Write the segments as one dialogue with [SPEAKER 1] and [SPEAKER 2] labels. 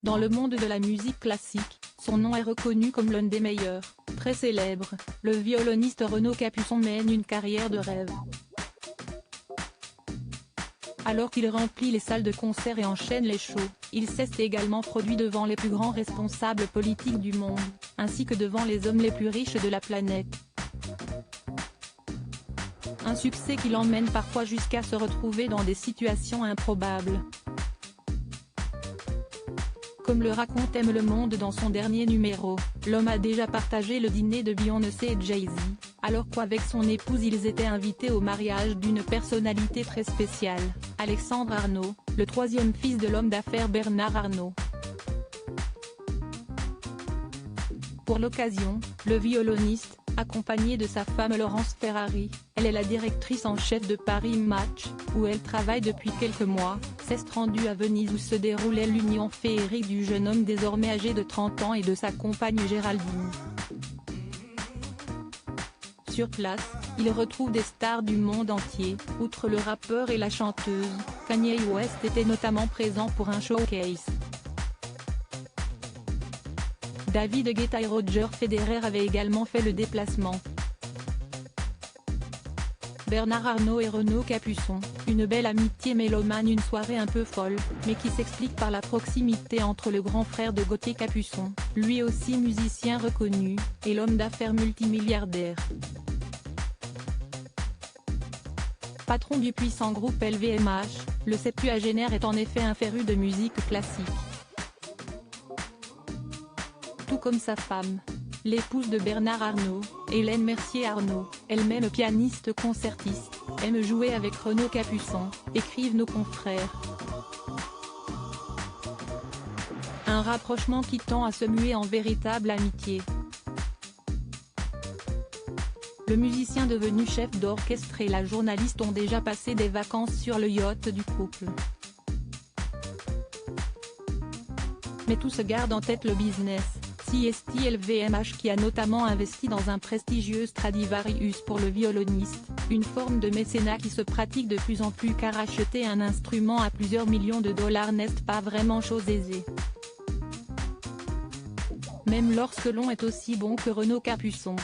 [SPEAKER 1] Dans le monde de la musique classique, son nom est reconnu comme l'un des meilleurs. Très célèbre, le violoniste Renaud Capuçon mène une carrière de rêve. Alors qu'il remplit les salles de concert et enchaîne les shows, il s'est également produit devant les plus grands responsables politiques du monde, ainsi que devant les hommes les plus riches de la planète. Un succès qui l'emmène parfois jusqu'à se retrouver dans des situations improbables. Comme le raconte M Le Monde dans son dernier numéro, l'homme a déjà partagé le dîner de Beyoncé et Jay-Z, alors qu'avec son épouse ils étaient invités au mariage d'une personnalité très spéciale, Alexandre Arnault, le troisième fils de l'homme d'affaires Bernard Arnault. Pour l'occasion, le violoniste, accompagné de sa femme Laurence Ferrari, elle est la directrice en chef de Paris Match, où elle travaille depuis quelques mois, s'est rendue à Venise où se déroulait l'union féerique du jeune homme désormais âgé de 30 ans et de sa compagne Géraldine. Sur place, il retrouve des stars du monde entier, outre le rappeur et la chanteuse, Kanye West était notamment présent pour un showcase. David Guetta et Roger Federer avaient également fait le déplacement. Bernard Arnault et Renaud Capuçon, une belle amitié mélomane, une soirée un peu folle, mais qui s'explique par la proximité entre le grand frère de Gauthier Capuçon, lui aussi musicien reconnu, et l'homme d'affaires multimilliardaire. Patron du puissant groupe LVMH, le septuagénaire est en effet un féru de musique classique. Tout comme sa femme, l'épouse de Bernard Arnault, Hélène Mercier-Arnault, elle-même pianiste concertiste, aime jouer avec Renaud Capuçon, écrivent nos confrères. Un rapprochement qui tend à se muer en véritable amitié. Le musicien devenu chef d'orchestre et la journaliste ont déjà passé des vacances sur le yacht du couple. Mais tout se garde en tête le business. CST LVMH qui a notamment investi dans un prestigieux Stradivarius pour le violoniste, une forme de mécénat qui se pratique de plus en plus car acheter un instrument à plusieurs millions de dollars n'est pas vraiment chose aisée. Même lorsque l'on est aussi bon que Renaud Capuçon.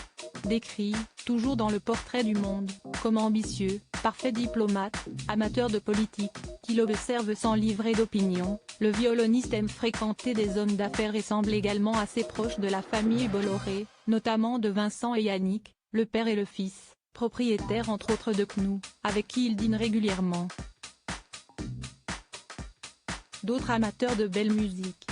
[SPEAKER 1] Décrit, toujours dans le portrait du Monde, comme ambitieux, parfait diplomate, amateur de politique, qui l'observe sans livrer d'opinion, le violoniste aime fréquenter des hommes d'affaires et semble également assez proche de la famille Bolloré, notamment de Vincent et Yannick, le père et le fils, propriétaires entre autres de Knou, avec qui il dîne régulièrement. D'autres amateurs de belle musique.